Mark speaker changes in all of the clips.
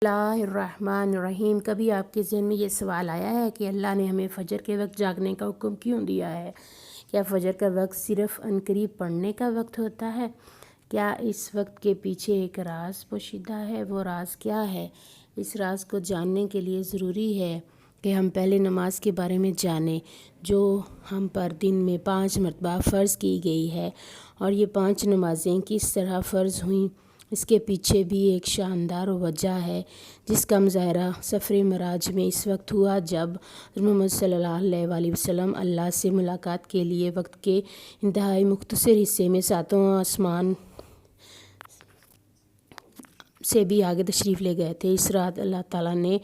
Speaker 1: اللہ الرحمن الرحیم۔ کبھی آپ کے ذہن میں یہ سوال آیا ہے کہ اللہ نے ہمیں فجر کے وقت جاگنے کا حکم کیوں دیا ہے؟ کیا فجر کا وقت صرف عنقریب پڑھنے کا وقت ہوتا ہے؟ کیا اس وقت کے پیچھے ایک راز پوشیدہ ہے؟ وہ راز کیا ہے؟ اس راز کو جاننے کے لیے ضروری ہے کہ ہم پہلے نماز کے بارے میں جانیں، جو ہم پر دن میں 5 مرتبہ فرض کی گئی ہے، اور یہ 5 نمازیں کس طرح فرض ہوئیں۔ اس کے پیچھے بھی ایک شاندار وجہ ہے، جس کا مظاہرہ سفر معراج میں اس وقت ہوا جب محمد صلی اللہ علیہ وسلم اللہ سے ملاقات کے لیے وقت کے انتہائی مختصر حصے میں 7واں آسمان سے بھی آگے تشریف لے گئے تھے۔ اس رات اللہ تعالیٰ نے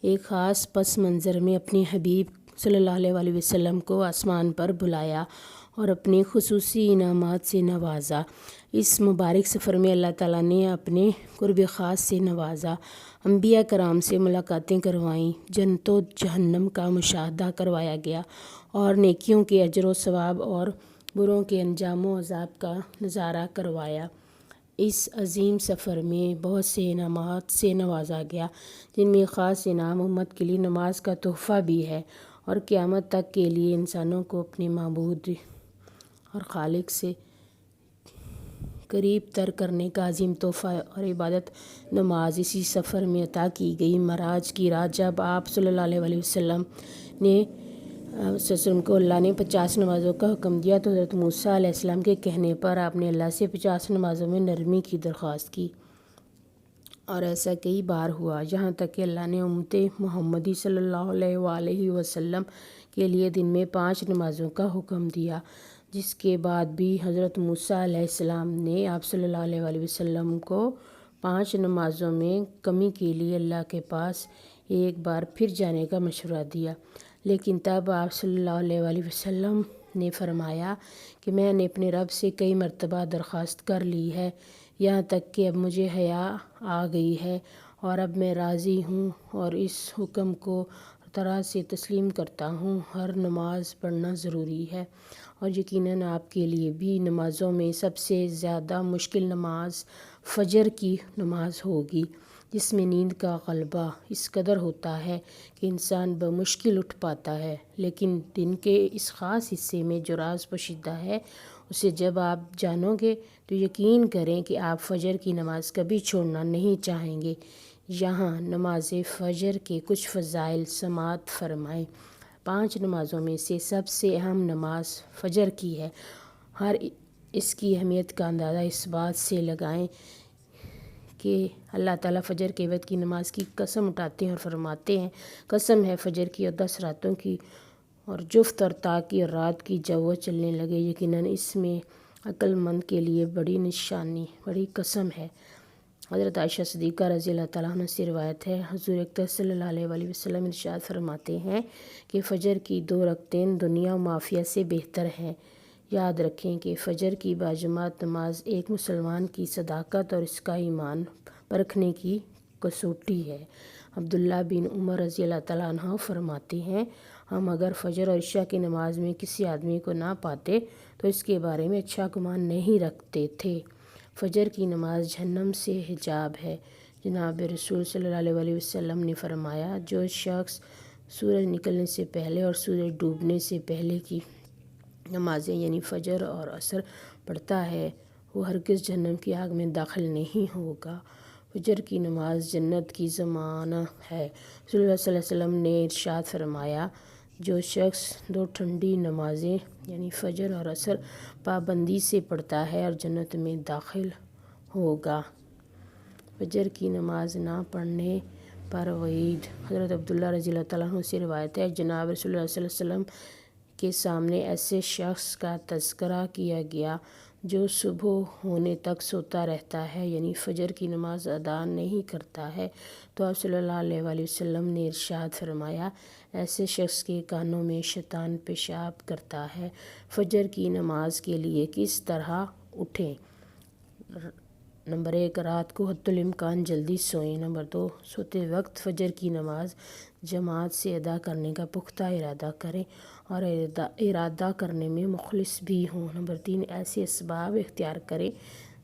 Speaker 1: ایک خاص پس منظر میں اپنے حبیب صلی اللہ علیہ وسلم کو آسمان پر بلایا اور اپنے خصوصی انعامات سے نوازا۔ اس مبارک سفر میں اللہ تعالیٰ نے اپنے قرب خاص سے نوازا، انبیاء کرام سے ملاقاتیں کروائیں، جنت و جہنم کا مشاہدہ کروایا گیا، اور نیکیوں کے اجر و ثواب اور بروں کے انجام و عذاب کا نظارہ کروایا۔ اس عظیم سفر میں بہت سے انعامات سے نوازا گیا، جن میں خاص انعام امت کے لیے نماز کا تحفہ بھی ہے، اور قیامت تک کے لیے انسانوں کو اپنے معبود اور خالق سے قریب تر کرنے کا عظیم تحفہ اور عبادت نماز اسی سفر میں عطا کی گئی۔ معراج کی رات جب آپ صلی اللہ علیہ وسلم کو اللہ نے 50 نمازوں کا حکم دیا تو حضرت موسیٰ علیہ السلام کے کہنے پر آپ نے اللہ سے 50 نمازوں میں نرمی کی درخواست کی، اور ایسا کئی بار ہوا، یہاں تک کہ اللہ نے امت محمدی صلی اللہ علیہ وسلم کے لیے دن میں 5 نمازوں کا حکم دیا، جس کے بعد بھی حضرت موسیٰ علیہ السلام نے آپ صلی اللہ علیہ وسلم کو 5 نمازوں میں کمی کے لیے اللہ کے پاس ایک بار پھر جانے کا مشورہ دیا، لیکن تب آپ صلی اللہ علیہ وسلم نے فرمایا کہ میں نے اپنے رب سے کئی مرتبہ درخواست کر لی ہے، یہاں تک کہ اب مجھے حیا آ گئی ہے، اور اب میں راضی ہوں اور اس حکم کو طرح سے تسلیم کرتا ہوں۔ ہر نماز پڑھنا ضروری ہے، اور یقیناً آپ کے لیے بھی نمازوں میں سب سے زیادہ مشکل نماز فجر کی نماز ہوگی، جس میں نیند کا غلبہ اس قدر ہوتا ہے کہ انسان بمشکل اٹھ پاتا ہے، لیکن دن کے اس خاص حصے میں جو راز پوشیدہ ہے، اسے جب آپ جانو گے تو یقین کریں کہ آپ فجر کی نماز کبھی چھوڑنا نہیں چاہیں گے۔ یہاں نماز فجر کے کچھ فضائل سماعت فرمائیں۔ 5 نمازوں میں سے سب سے اہم نماز فجر کی ہے۔ ہر اس کی اہمیت کا اندازہ اس بات سے لگائیں کہ اللہ تعالیٰ فجر کے وقت کی نماز کی قسم اٹھاتے ہیں اور فرماتے ہیں، قسم ہے فجر کی اور 10 راتوں کی، اور جفت اور تا کی اور رات کی جب وہ چلنے لگے، یقیناً اس میں عقل مند کے لیے بڑی نشانی، بڑی قسم ہے۔ حضرت عائشہ صدیقہ رضی اللہ تعالیٰ عنہ سے روایت ہے، حضور اکرم صلی اللہ علیہ وسلم ارشاد فرماتے ہیں کہ فجر کی 2 رکعتیں دنیا و مافیہ سے بہتر ہیں۔ یاد رکھیں کہ فجر کی باجماعت نماز ایک مسلمان کی صداقت اور اس کا ایمان پرکھنے کی کسوٹی ہے۔ عبداللہ بن عمر رضی اللہ تعالیٰ عنہ فرماتے ہیں، ہم اگر فجر اور عشاء کی نماز میں کسی آدمی کو نہ پاتے تو اس کے بارے میں اچھا گمان نہیں رکھتے تھے۔ فجر کی نماز جہنم سے حجاب ہے۔ جناب رسول صلی اللہ علیہ وسلم نے فرمایا، جو شخص سورج نکلنے سے پہلے اور سورج ڈوبنے سے پہلے کی نمازیں یعنی فجر اور عصر پڑھتا ہے، وہ ہرگز جہنم کی آگ میں داخل نہیں ہوگا۔ فجر کی نماز جنت کی ضمانت ہے۔ رسول اللہ صلی اللہ علیہ وسلم نے ارشاد فرمایا، جو شخص 2 ٹھنڈی نمازیں یعنی فجر اور عصر پابندی سے پڑھتا ہے اور جنت میں داخل ہوگا۔ فجر کی نماز نہ پڑھنے پر وعید۔ حضرت عبداللہ رضی اللہ تعالیٰ عنہ سے روایت ہے، جناب رسول اللہ صلی اللہ علیہ وسلم کے سامنے ایسے شخص کا تذکرہ کیا گیا جو صبح ہونے تک سوتا رہتا ہے، یعنی فجر کی نماز ادا نہیں کرتا ہے، تو آپ صلی اللہ علیہ وسلم نے ارشاد فرمایا، ایسے شخص کے کانوں میں شیطان پیشاب کرتا ہے۔ فجر کی نماز کے لیے کس طرح اٹھیں؟ نمبر 1، رات کو حتی الامکان جلدی سوئیں۔ نمبر 2، سوتے وقت فجر کی نماز جماعت سے ادا کرنے کا پختہ ارادہ کریں اور ارادہ کرنے میں مخلص بھی ہوں۔ نمبر 3، ایسے اسباب اختیار کریں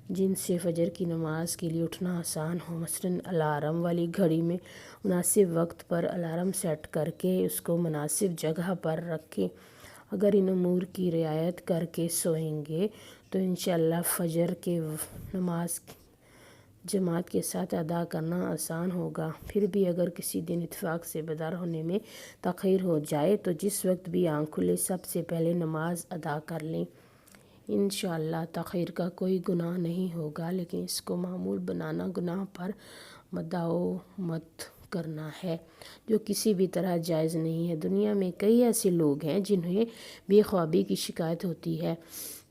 Speaker 1: جن سے فجر کی نماز کے لیے اٹھنا آسان ہو، مثلاً الارم والی گھڑی میں مناسب وقت پر الارم سیٹ کر کے اس کو مناسب جگہ پر رکھیں۔ اگر ان امور کی رعایت کر کے سوئیں گے تو انشاءاللہ فجر کے نماز جماعت کے ساتھ ادا کرنا آسان ہوگا۔ پھر بھی اگر کسی دن اتفاق سے بیدار ہونے میں تاخیر ہو جائے تو جس وقت بھی آنکھ کھلے سب سے پہلے نماز ادا کر لیں۔ انشاءاللہ تاخیر کا کوئی گناہ نہیں ہوگا، لیکن اس کو معمول بنانا گناہ پر مداومت کرنا ہے، جو کسی بھی طرح جائز نہیں ہے۔ دنیا میں کئی ایسے لوگ ہیں جنہیں بے خوابی کی شکایت ہوتی ہے،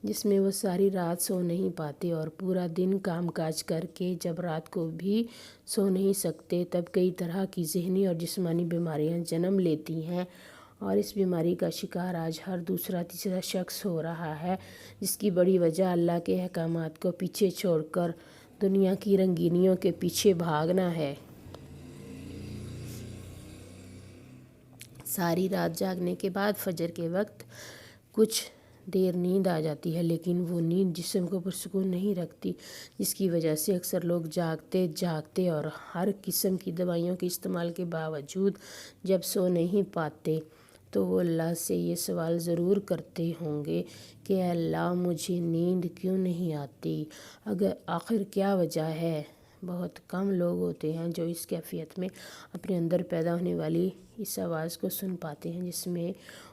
Speaker 1: جس میں وہ ساری رات سو نہیں پاتے اور پورا دن کام کاج کر کے جب رات کو بھی سو نہیں سکتے تب کئی طرح کی ذہنی اور جسمانی بیماریاں جنم لیتی ہیں، اور اس بیماری کا شکار آج ہر دوسرا تیسرا شخص ہو رہا ہے، جس کی بڑی وجہ اللہ کے احکامات کو پیچھے چھوڑ کر دنیا کی رنگینیوں کے پیچھے بھاگنا ہے۔ ساری رات جاگنے کے بعد فجر کے وقت کچھ دیر نیند آ جاتی ہے، لیکن وہ نیند جسم کو پرسکون نہیں رکھتی، جس کی وجہ سے اکثر لوگ جاگتے اور ہر قسم کی دوائیوں کے استعمال کے باوجود جب سو نہیں پاتے تو وہ اللہ سے یہ سوال ضرور کرتے ہوں گے کہ اے اللہ مجھے نیند کیوں نہیں آتی، آخر کیا وجہ ہے؟ بہت کم لوگ ہوتے ہیں جو اس کیفیت میں اپنے اندر پیدا ہونے والی اس آواز کو سن پاتے ہیں، جس میں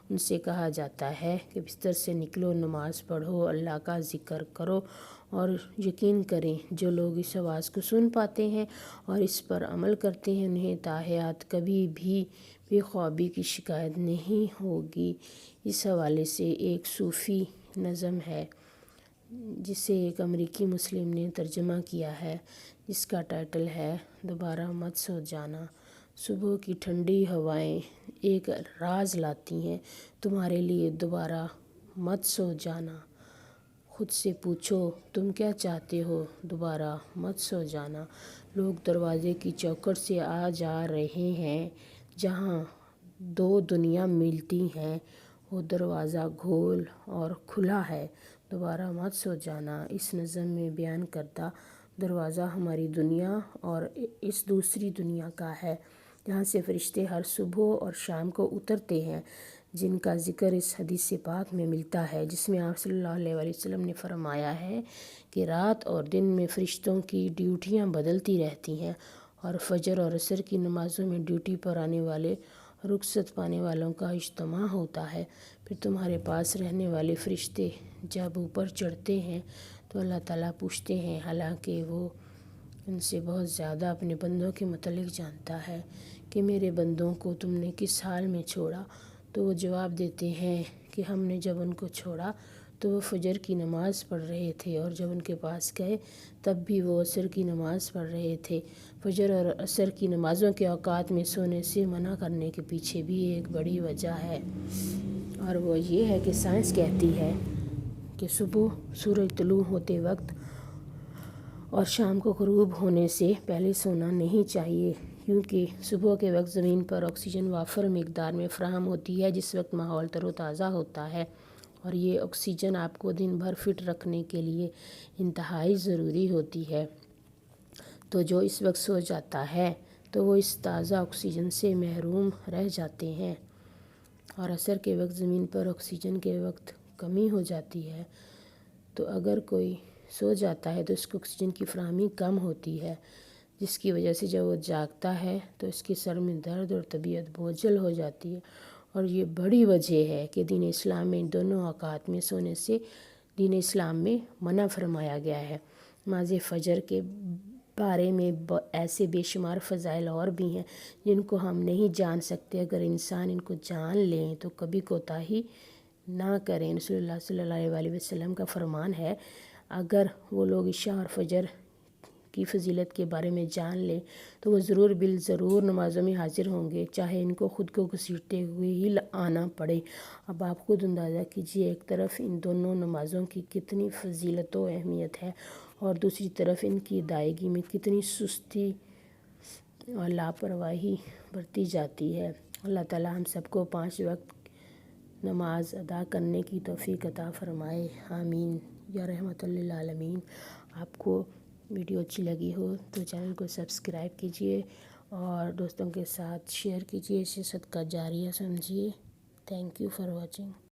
Speaker 1: ان سے کہا جاتا ہے کہ بستر سے نکلو، نماز پڑھو، اللہ کا ذکر کرو۔ اور یقین کریں جو لوگ اس آواز کو سن پاتے ہیں اور اس پر عمل کرتے ہیں انہیں تاحیات کبھی بھی بے خوابی کی شکایت نہیں ہوگی۔ اس حوالے سے ایک صوفی نظم ہے جسے ایک امریکی مسلم نے ترجمہ کیا ہے، جس کا ٹائٹل ہے دوبارہ مت سو جانا۔ صبح کی ٹھنڈی ہوائیں ایک راز لاتی ہیں تمہارے لیے، دوبارہ مت سو جانا۔ خود سے پوچھو تم کیا چاہتے ہو، دوبارہ مت سو جانا۔ لوگ دروازے کی چوکھٹ سے آ جا رہے ہیں، جہاں دو دنیا ملتی ہیں وہ دروازہ گول اور کھلا ہے، دوبارہ مت سو جانا۔ اس نظم میں بیان کردہ دروازہ ہماری دنیا اور اس دوسری دنیا کا ہے جہاں سے فرشتے ہر صبح اور شام کو اترتے ہیں، جن کا ذکر اس حدیث پاک میں ملتا ہے، جس میں آپ صلی اللہ علیہ وسلم نے فرمایا ہے کہ رات اور دن میں فرشتوں کی ڈیوٹیاں بدلتی رہتی ہیں، اور فجر اور عصر کی نمازوں میں ڈیوٹی پر آنے والے رخصت پانے والوں کا اجتماع ہوتا ہے۔ پھر تمہارے پاس رہنے والے فرشتے جب اوپر چڑھتے ہیں تو اللہ تعالیٰ پوچھتے ہیں، حالانکہ وہ ان سے بہت زیادہ اپنے بندوں کے متعلق جانتا ہے، کہ میرے بندوں کو تم نے کس حال میں چھوڑا؟ تو وہ جواب دیتے ہیں کہ ہم نے جب ان کو چھوڑا تو وہ فجر کی نماز پڑھ رہے تھے، اور جب ان کے پاس گئے تب بھی وہ عصر کی نماز پڑھ رہے تھے۔ فجر اور عصر کی نمازوں کے اوقات میں سونے سے منع کرنے کے پیچھے بھی ایک بڑی وجہ ہے، اور وہ یہ ہے کہ سائنس کہتی ہے کہ صبح سورج طلوع ہوتے وقت اور شام کو غروب ہونے سے پہلے سونا نہیں چاہیے، کیونکہ صبح کے وقت زمین پر آکسیجن وافر مقدار میں فراہم ہوتی ہے، جس وقت ماحول تر و تازہ ہوتا ہے، اور یہ آکسیجن آپ کو دن بھر فٹ رکھنے کے لیے انتہائی ضروری ہوتی ہے۔ تو جو اس وقت سو جاتا ہے تو وہ اس تازہ آکسیجن سے محروم رہ جاتے ہیں، اور عصر کے وقت زمین پر آکسیجن کے وقت کمی ہو جاتی ہے، تو اگر کوئی سو جاتا ہے تو اس کو آکسیجن کی فراہمی کم ہوتی ہے، جس کی وجہ سے جب وہ جاگتا ہے تو اس کے سر میں درد اور طبیعت بوجھل ہو جاتی ہے، اور یہ بڑی وجہ ہے کہ دین اسلام میں ان دونوں اوقات میں سونے سے دین اسلام میں منع فرمایا گیا ہے۔ نماز فجر کے بارے میں ایسے بے شمار فضائل اور بھی ہیں جن کو ہم نہیں جان سکتے، اگر انسان ان کو جان لیں تو کبھی کوتاہی نہ کریں۔ رسول اللہ صلی اللہ علیہ وسلم کا فرمان ہے، اگر وہ لوگ عشاء اور فجر کی فضیلت کے بارے میں جان لیں تو وہ ضرور نمازوں میں حاضر ہوں گے، چاہے ان کو خود کو گھسیٹتے ہوئے ہی آنا پڑے۔ اب آپ خود اندازہ کیجئے، ایک طرف ان دونوں نمازوں کی کتنی فضیلت و اہمیت ہے، اور دوسری طرف ان کی ادائیگی میں کتنی سستی اور لاپرواہی برتی جاتی ہے۔ اللہ تعالیٰ ہم سب کو 5 وقت نماز ادا کرنے کی توفیق عطا فرمائے، آمین یا رحمت للعالمین۔ آپ کو ویڈیو اچھی لگی ہو تو چینل کو سبسکرائب کیجیے اور دوستوں کے ساتھ شیئر کیجیے، اسے صدقہ جاریہ سمجھیے۔ Thank you for watching.